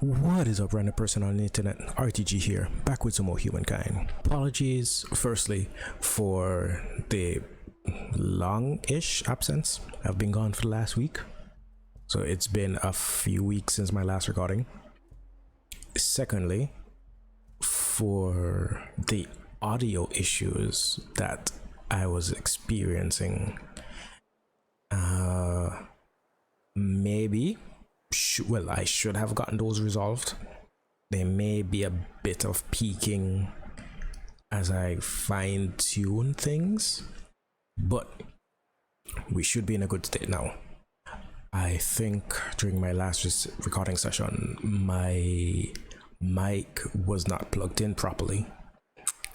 What is up, random person on the internet? RTG here, back with some more Humankind. Apologies, firstly, for the long-ish absence. I've been gone for the last week, so it's been a few weeks since my last recording. Secondly, for the audio issues that I was experiencing, I should have gotten those resolved. There may be a bit of peaking as I fine-tune things, but we should be in a good state now. I think during my last recording session, my mic was not plugged in properly,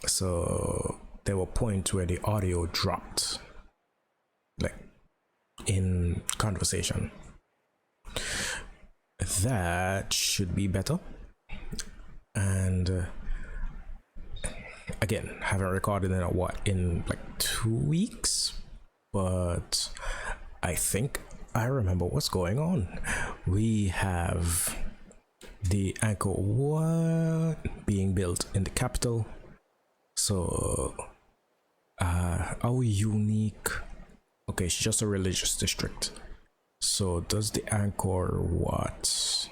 so there were points where the audio dropped, like in conversation. That should be better. And again, haven't recorded in like 2 weeks, but I think I remember what's going on. We have the Angkor being built in the capital, so our unique, okay, it's just a religious district. So does the Angkor what?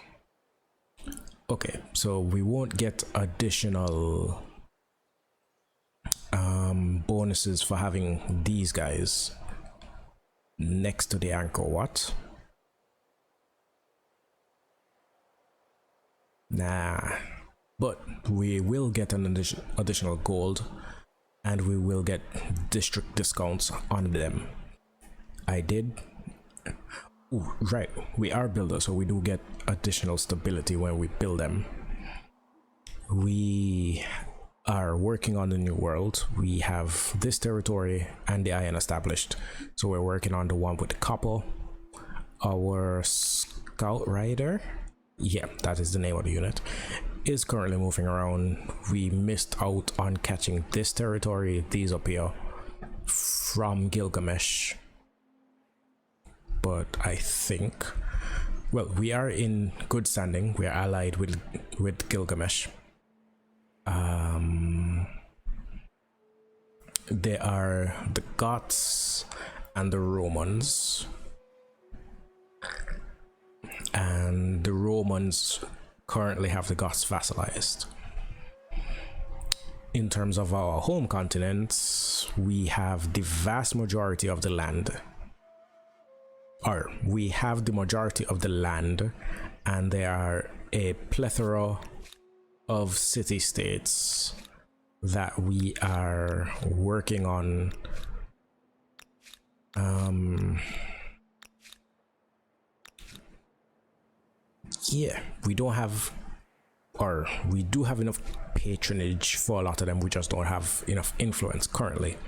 Okay, so we won't get additional bonuses for having these guys next to the Angkor what? Nah, but we will get an additional gold, and we will get district discounts on them. Ooh, right, we are builders, so we do get additional stability when we build them. We are working on the new world. We have this territory and the iron established, so we're working on the one with the copper. Our scout rider, yeah, that is the name of the unit, is currently moving around. We missed out on catching this territory, these up here, from Gilgamesh. But I think, well, we are in good standing. We are allied with Gilgamesh. There are the Goths and the Romans, and the Romans currently have the Goths vassalized. In terms of our home continent, we have the vast majority of the land. Or we have the majority of the land, and there are a plethora of city-states that we are working on. Yeah, we don't have, or we do have enough patronage for a lot of them. We just don't have enough influence currently,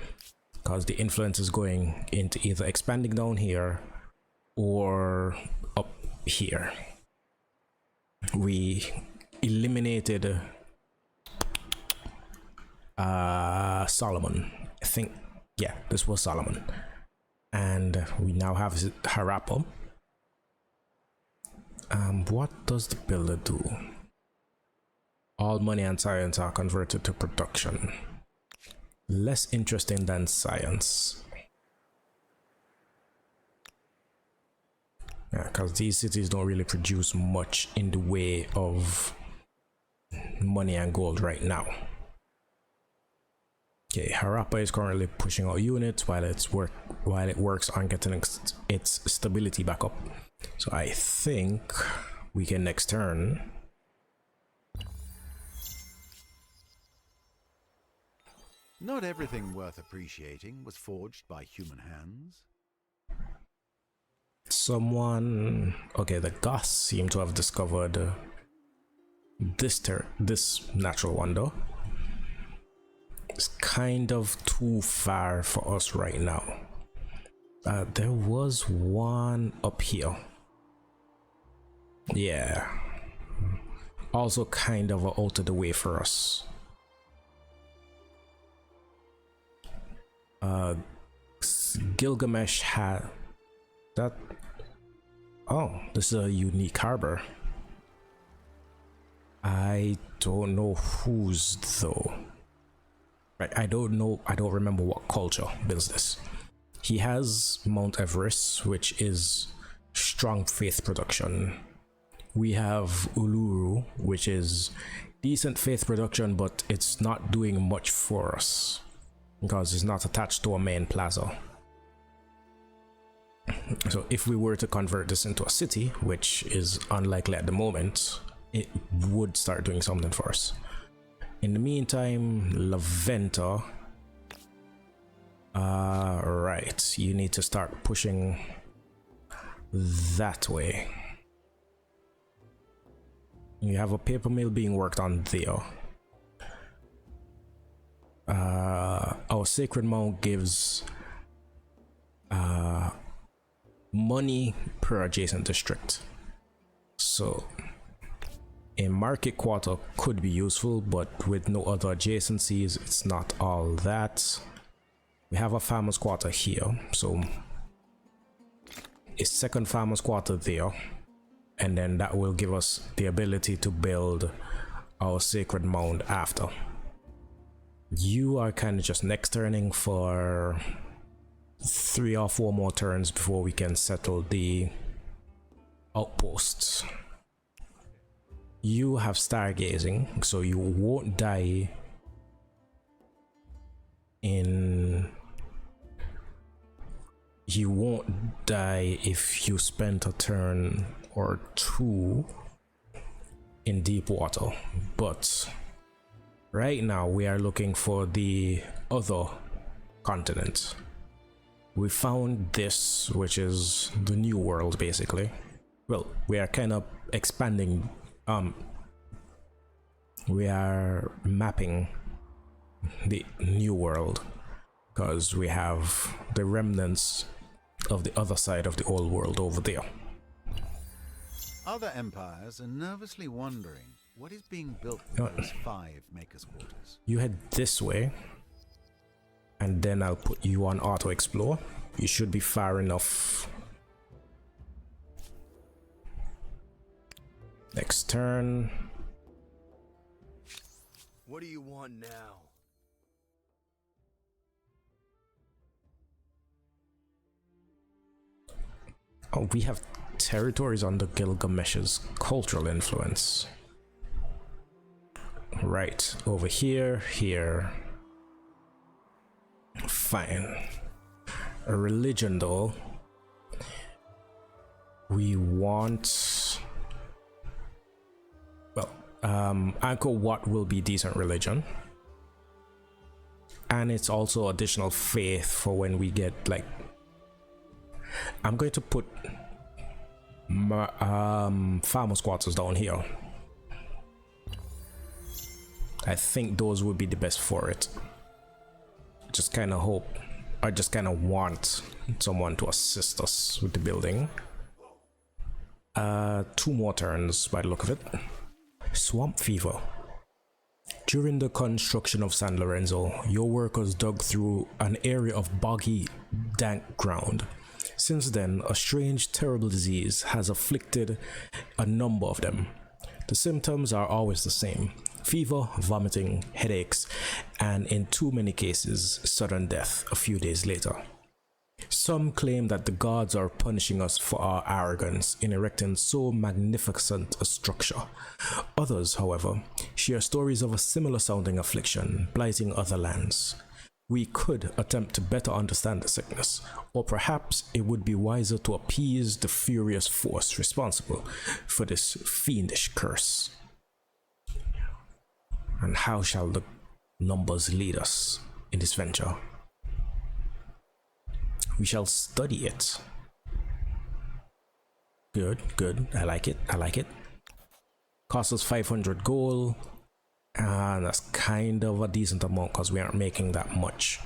because the influence is going into either expanding down here or up here. We eliminated Solomon. I think, yeah, this was Solomon. And we now have Harappa. What does the builder do? All money and science are converted to production. Less interesting than science. Yeah, because these cities don't really produce much in the way of money and gold right now. Okay, Harappa is currently pushing out units while it works on getting its stability back up. So I think we can next turn. Not everything worth appreciating was forged by human hands. Okay, the Goths seem to have discovered this natural wonder. It's kind of too far for us right now. There was one up here. Yeah, also kind of out of the way for us. Gilgamesh had that. Oh, this is a unique harbor. I don't know whose though. Right, I don't know, I don't remember what culture builds this. He has Mount Everest, which is strong faith production. We have Uluru, which is decent faith production, but it's not doing much for us because it's not attached to a main plaza. So if we were to convert this into a city, which is unlikely at the moment, it would start doing something for us. In the meantime, Laventa, right, you need to start pushing that way. You have a paper mill being worked on there. Our sacred mount gives money per adjacent district, so a market quarter could be useful, but with no other adjacencies, it's not all that. We have a farmer's quarter here, so a second farmer's quarter there, and then that will give us the ability to build our sacred mound after. You are kind of just next turning for 3 or 4 more turns before we can settle the outposts. You have stargazing, so you won't die if you spent a turn or 2 in deep water, but right now we are looking for the other continent. We found this, which is the new world basically. Well, we are kind of expanding, we are mapping the new world because we have the remnants of the other side of the old world over there. Other empires are nervously wondering what is being built with those 5 makers' quarters. You head this way, and then I'll put you on auto explore. You should be far enough. Next turn. What do you want now? Oh, we have territories under Gilgamesh's cultural influence. Right, over here, here. Fine. A religion though. We want... well, Angkor Wat will be decent religion. And it's also additional faith for when we get like... I'm going to put farmer quarters down here. I think those would be the best for it. Just kind of hope, I just kind of want someone to assist us with the building. 2 more turns by the look of it. Swamp fever. During the construction of San Lorenzo, your workers dug through an area of boggy, dank ground. Since then, a strange, terrible disease has afflicted a number of them. The symptoms are always the same: fever, vomiting, headaches, and in too many cases, sudden death a few days later. Some claim that the gods are punishing us for our arrogance in erecting so magnificent a structure. Others, however, share stories of a similar sounding affliction blighting other lands. We could attempt to better understand the sickness, or perhaps it would be wiser to appease the furious force responsible for this fiendish curse. And how shall the numbers lead us in this venture? We shall study it. Good, good. I like it. I like it. Cost us 500 gold. And that's kind of a decent amount because we aren't making that much.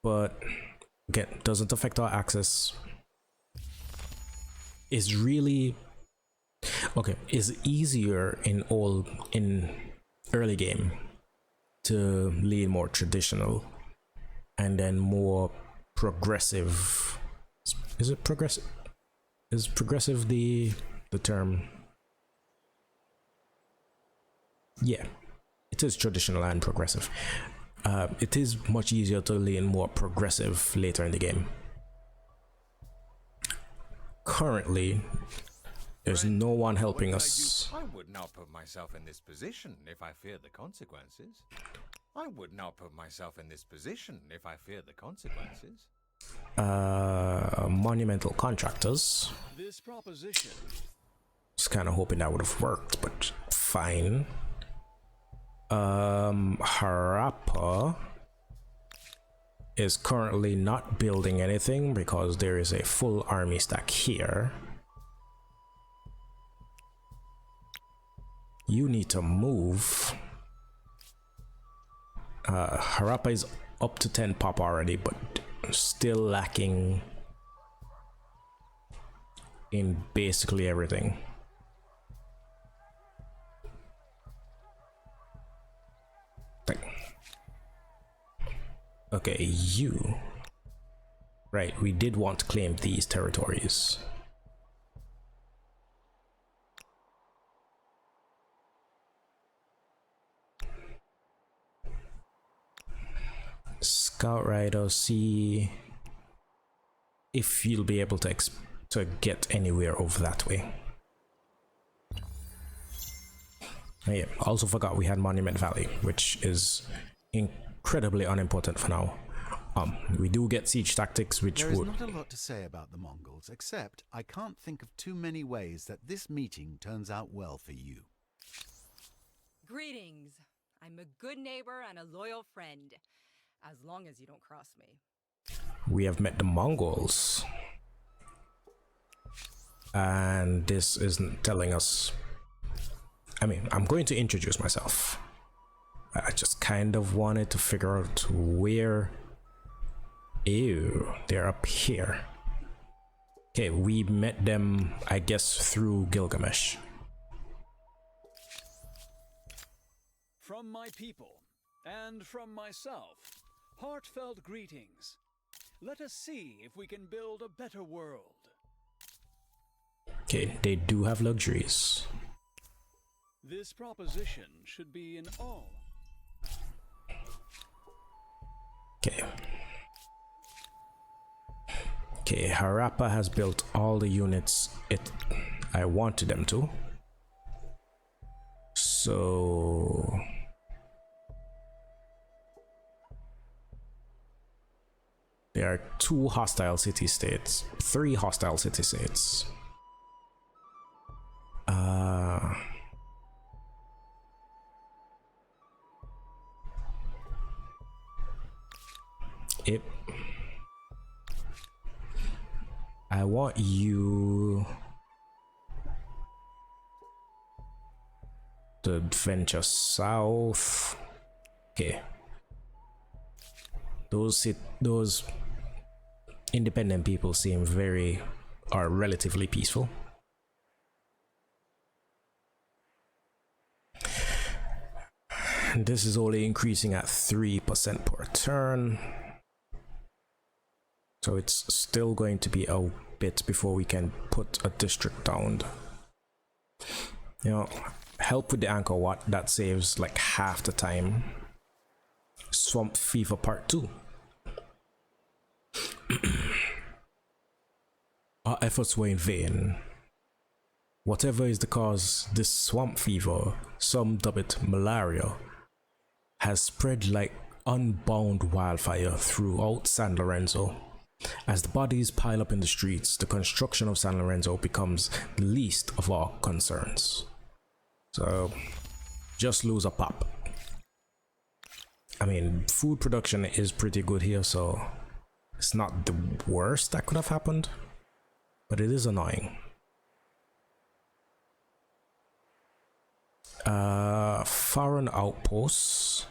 But again, doesn't affect our access. Is really okay. Is easier in early game to lean more traditional, and then more progressive. Is it progressive? Is progressive the term? yeah, it is traditional and progressive. It is much easier to lean more progressive later in the game. Currently, there's no one helping us. I would not put myself in this position if I feared the consequences. I would not put myself in this position if I feared the consequences. Monumental contractors. This proposition. Just kind of hoping that would have worked, but fine. Harappa is currently not building anything because there is a full army stack here. You need to move. Harappa is up to 10 pop already, but still lacking in basically everything. Okay, you. Right, we did want to claim these territories. Scout Rider, see if you'll be able to get anywhere over that way. Oh yeah, also forgot we had Monument Valley, which is incredibly unimportant for now. We do get siege tactics, which There is would... not a lot to say about the Mongols, except I can't think of too many ways that this meeting turns out well for you. Greetings. I'm a good neighbor and a loyal friend, as long as you don't cross me. We have met the Mongols. And this isn't telling us... I mean, I'm going to introduce myself. I just kind of wanted to figure out where... Ew, they're up here. Okay, we met them, I guess, through Gilgamesh. From my people, and from myself, heartfelt greetings. Let us see if we can build a better world. Okay, they do have luxuries. This proposition should be in all. Okay. Okay, Harappa has built all the units I wanted them to. So... there are 2 hostile city-states, 3 hostile city-states. I want you to venture south. Okay. Those independent people seem are relatively peaceful. This is only increasing at 3% per turn. So it's still going to be a bit before we can put a district down. You know, help with the Angkor Wat, that saves like half the time. Swamp Fever Part 2. Our efforts were in vain. Whatever is the cause, this swamp fever, some dub it malaria, has spread like unbound wildfire throughout San Lorenzo. As the bodies pile up in the streets, the construction of San Lorenzo becomes the least of our concerns. So, just lose a pop. I mean, food production is pretty good here, so it's not the worst that could have happened, but it is annoying. Foreign outposts.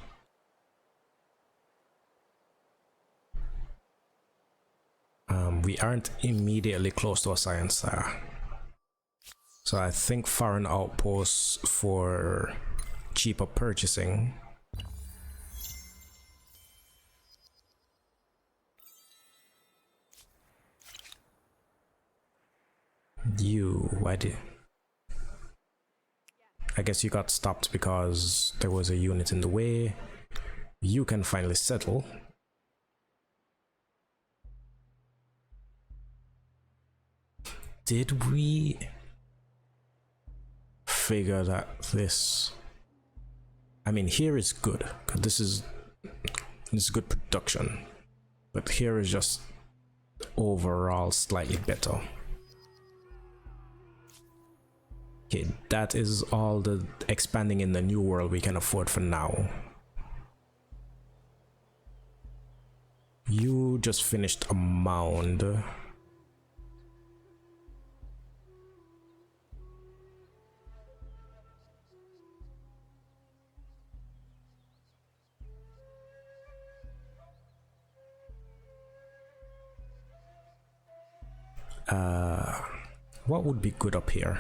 We aren't immediately close to a science star, so I think foreign outposts for cheaper purchasing. Why did... I guess you got stopped because there was a unit in the way. You can finally settle. Did we figure that this... I mean, here is good, because this is good production, but here is just overall slightly better. Okay, that is all the expanding in the new world we can afford for now. You just finished a mound. What would be good up here?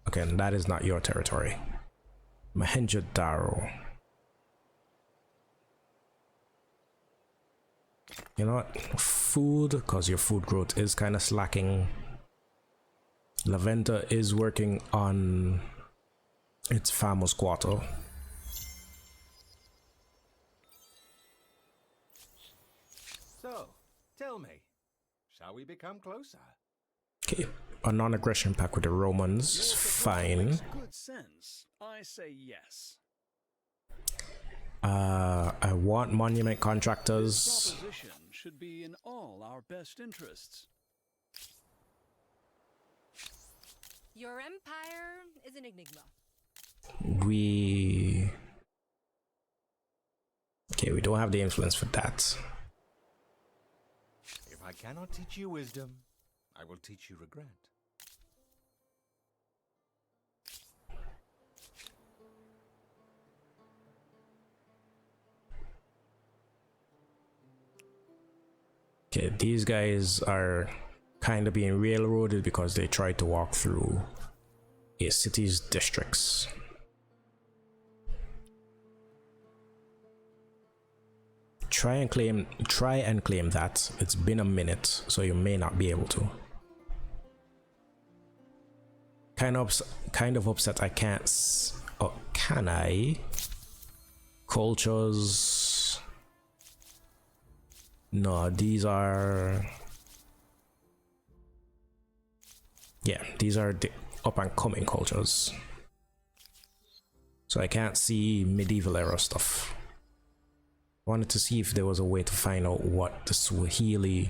Okay, and that is not your territory. Mohenjo-daro. You know what? Food, because your food growth is kind of slacking. Laventa is working on its farmer's quarter. So, tell me, shall we become closer? Okay, a non-aggression pact with the Romans is fine. Makes good sense. I say yes. I want monument This contractors. proposition should be in all our best interests. Your empire is an enigma. Okay, we don't have the influence for that. If I cannot teach you wisdom, I will teach you regret. Okay, these guys are kind of being railroaded because they tried to walk through a city's districts. Try and claim that. It's been a minute, so you may not be able to. Kind of upset I can't. Oh, can I? Cultures. No, these are. Yeah, these are the up and coming cultures. So I can't see medieval era stuff. Wanted to see if there was a way to find out what the Swahili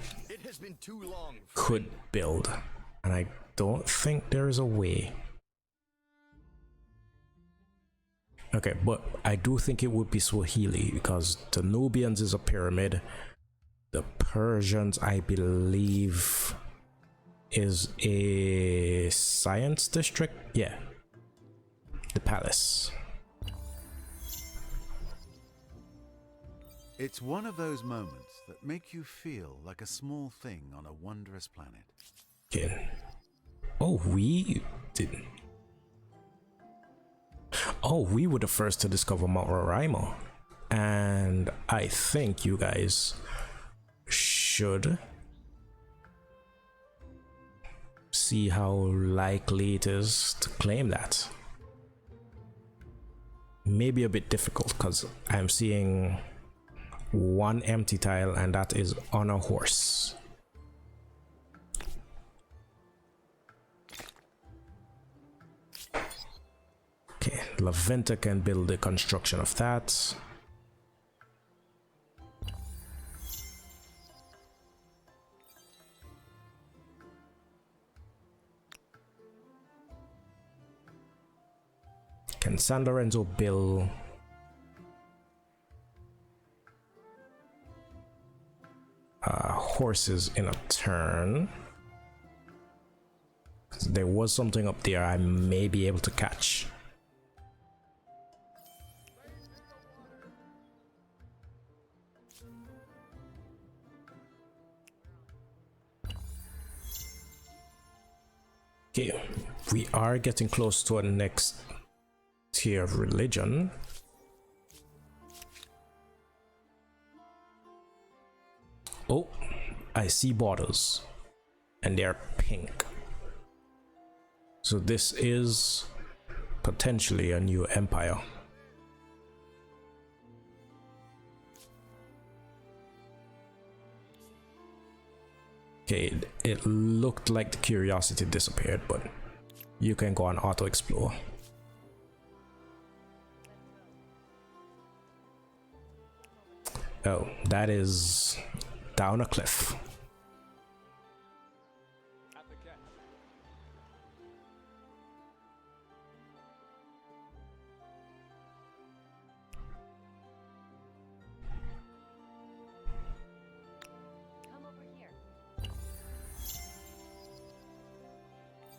could build, and I don't think there is a way. Okay, but I do think it would be Swahili because the Nubians is a pyramid. The Persians, I believe, is a science district. Yeah, the palace. It's one of those moments that make you feel like a small thing on a wondrous planet. Okay. Oh, we didn't. Oh, we were the first to discover Mount Roraima. And I think you guys should see how likely it is to claim that. Maybe a bit difficult because I'm seeing one empty tile, and that is on a horse. Okay, Laventa can build the construction of that. Can San Lorenzo build horses in a turn? There was something up there I may be able to catch. Okay, we are getting close to our next tier of religion. Oh, I see borders, and they're pink. So this is potentially a new empire. Okay, it looked like the curiosity disappeared, but you can go on auto explore. Oh, that is down a cliff. At the catch. Come over here.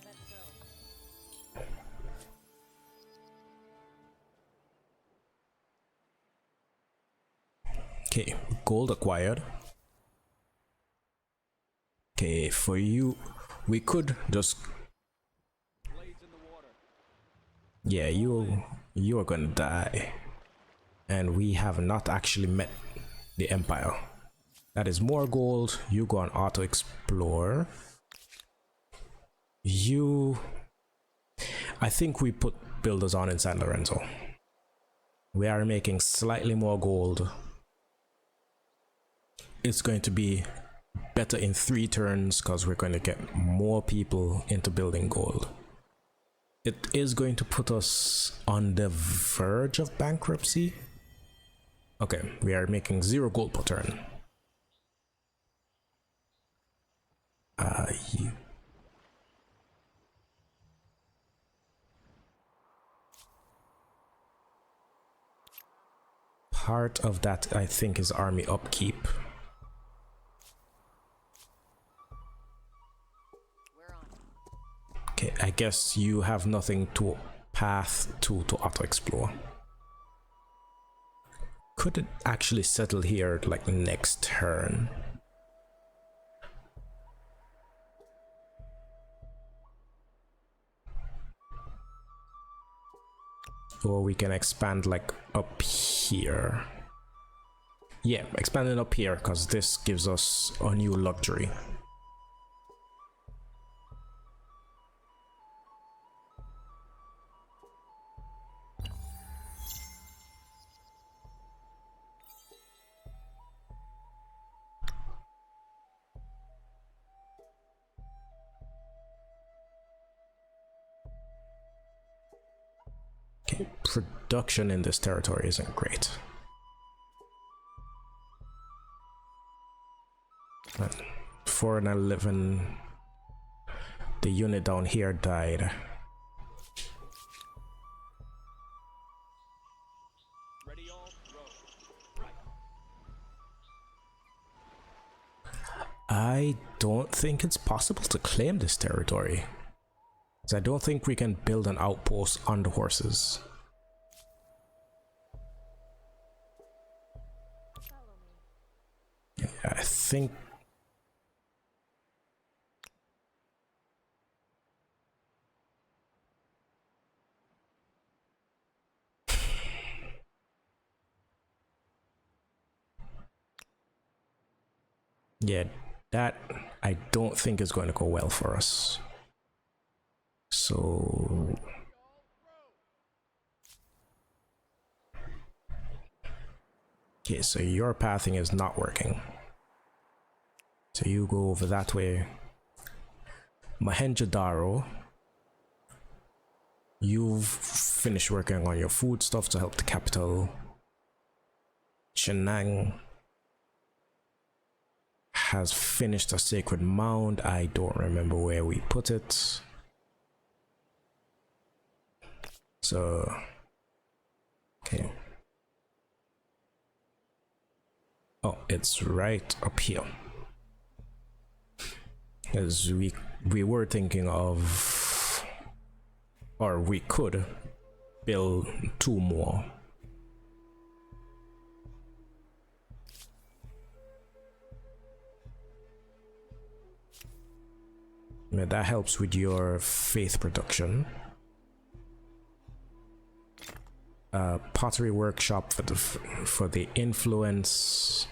Let's go. Okay, gold acquired. Okay, for you, we could just... Blades in the water. Yeah, you are gonna die. And we have not actually met the Empire. That is more gold. You go on auto explore. I think we put builders on in San Lorenzo. We are making slightly more gold. It's going to be better in 3 turns because we're going to get more people into building gold. It is going to put us on the verge of bankruptcy. Okay, we are making 0 gold per turn. Part of that, I think, is army upkeep. We're on. Okay, I guess you have nothing to path to auto explore. Could it actually settle here like next turn? Or we can expand like up here. Yeah, expand it up here because this gives us a new luxury. Okay, production in this territory isn't great. 4 and 11. The unit down here died. Ready all, row. Right. I don't think it's possible to claim this territory. So I don't think we can build an outpost on the horses. Follow me. I think... Yeah, that I don't think is going to go well for us. So... Okay, so your pathing is not working. So you go over that way. Mohenjo-daro. You've finished working on your food stuff to help the capital. Chenang has finished a sacred mound. I don't remember where we put it. So, okay. Oh, it's right up here. As we were thinking of, or we could build 2 more. Yeah, that helps with your faith production. Pottery workshop for the influence.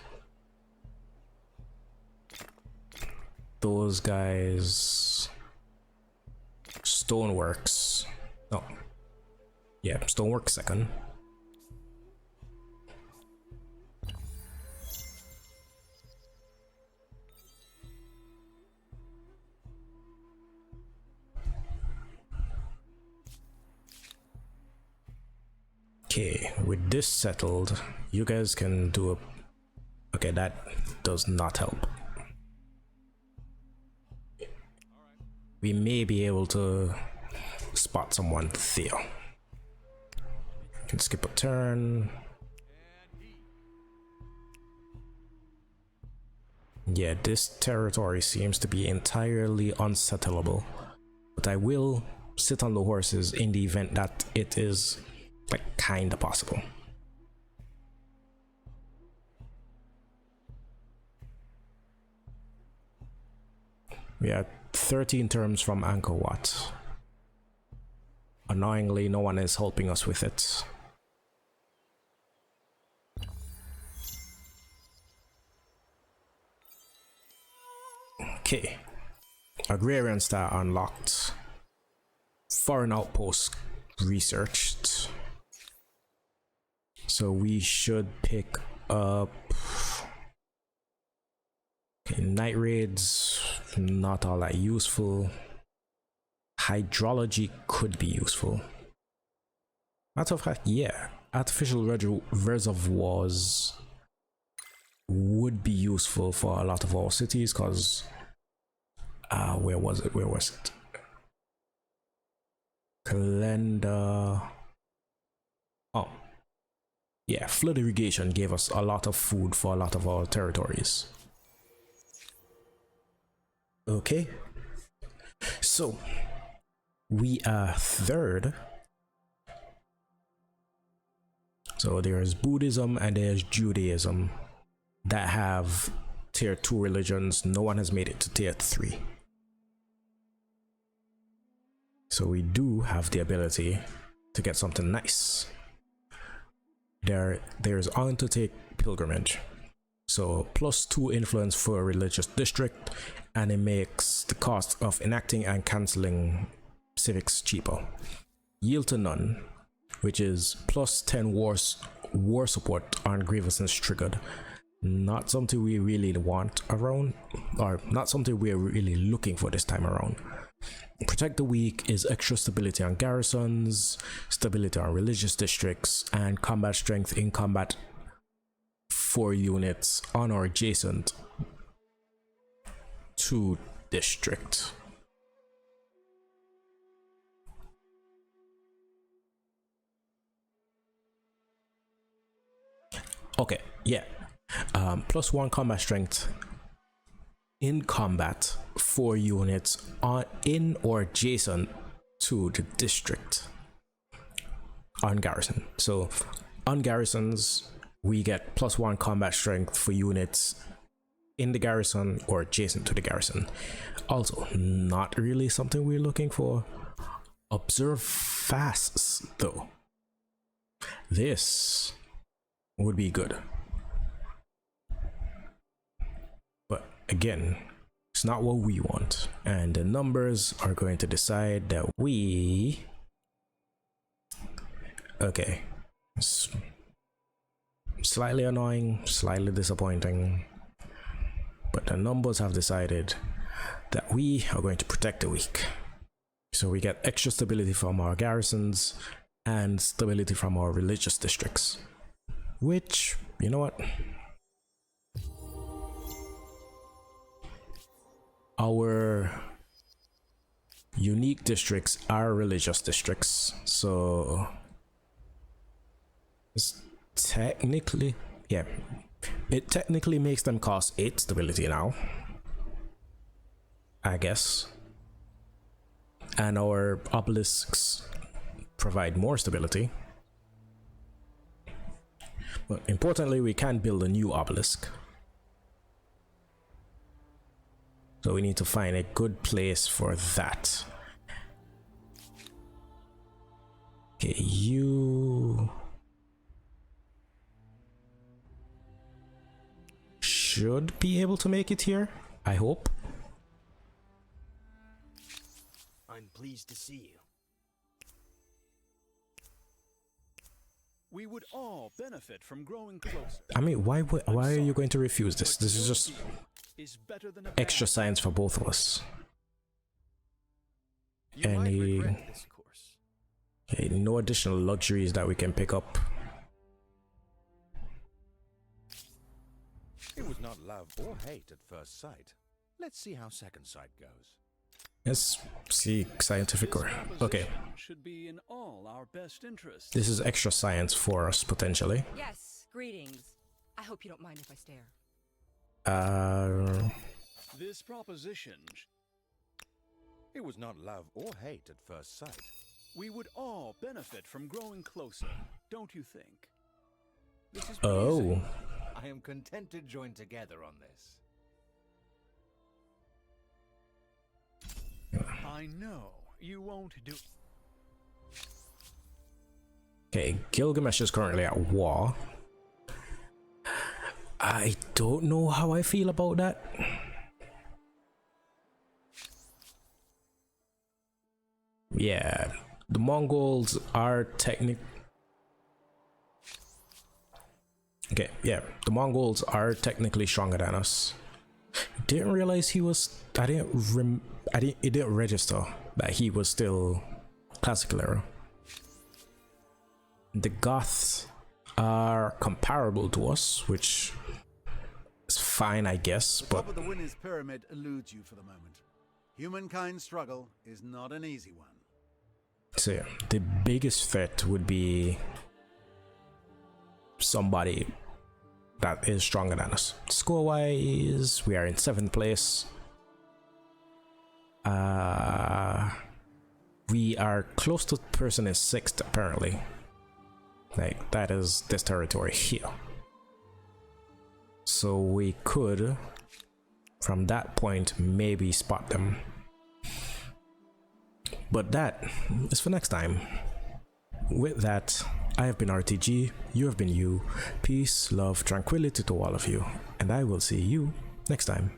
those guys stoneworks. No. Yeah, stoneworks second. Okay, with this settled, you guys can do a... Okay, that does not help. We may be able to spot someone there. Can skip a turn. Yeah, this territory seems to be entirely unsettleable, but I will sit on the horses in the event that it is like kinda possible. We are 13 terms from Angkor Wat. Annoyingly, no one is helping us with it. Okay. Agrarian Star unlocked. Foreign outpost researched. So we should pick up... Okay, night raids, not all that useful. Hydrology could be useful. Matter of fact, yeah, artificial reservoirs would be useful for a lot of our cities, because where was it? Calendar. Oh yeah, flood irrigation gave us a lot of food for a lot of our territories. Okay, so we are third. So there's Buddhism and there's Judaism that have tier 2 religions. No one has made it to tier 3. So we do have the ability to get something nice. There's on to take pilgrimage. So +2 influence for a religious district, and it makes the cost of enacting and cancelling civics cheaper. Yield to none, which is +10 war support on grievances triggered. Not something we really want around, or not something we're really looking for this time around. Protect the weak is extra stability on garrisons, stability on religious districts, and combat strength in combat 4 units on or adjacent to district. Okay, yeah. +1 combat strength in combat 4 units on in or adjacent to the district on garrison. So on garrisons we get +1 combat strength for units in the garrison or adjacent to the garrison. Also, not really something we're looking for. Observe fasts though. This would be good. But again, it's not what we want. And the numbers are going to decide that we... Okay. Slightly annoying, slightly disappointing. But the numbers have decided that we are going to protect the weak. So we get extra stability from our garrisons and stability from our religious districts. Which, you know what? Our unique districts are religious districts. So it's technically, yeah, it technically makes them cost 8 stability now, I guess. And our obelisks provide more stability. But importantly, we can't build a new obelisk. So we need to find a good place for that. Okay, you should be able to make it here, I hope. pleased to see you. We would all benefit from growing closer. I mean, why are you going to refuse this? This is just Is better than a extra bad. science for both of us. You might Any regret this course. okay, no additional luxuries that we can pick up. It was not love or hate at first sight. Let's see how second sight goes. Let's see scientific or okay. Proposition should be in all our best interests. This is extra science for us potentially. Yes, greetings. I hope you don't mind if I stare. This proposition, It was not love or hate at first sight. we would all benefit from growing closer, don't you think? This is Oh. pleasing. I am content to join together on this. I know you won't do. Okay, Gilgamesh is currently at war. I don't know how I feel about that. Yeah, the Mongols are okay, yeah, the Mongols are technically stronger than us. Didn't realize he was. It didn't register that he was still classical era. The Goths are comparable to us, which is fine, I guess, The but top of the winner's pyramid eludes you for the moment. Humankind's struggle is not an easy one. so yeah, the biggest threat would be somebody that is stronger than us. Score wise, we are in 7th place. We are close to the person in 6th apparently. Like, that is this territory here. So we could, from that point, maybe spot them. But that is for next time. With that, I have been RTG, you have been you. Peace, love, tranquility to all of you, and I will see you next time.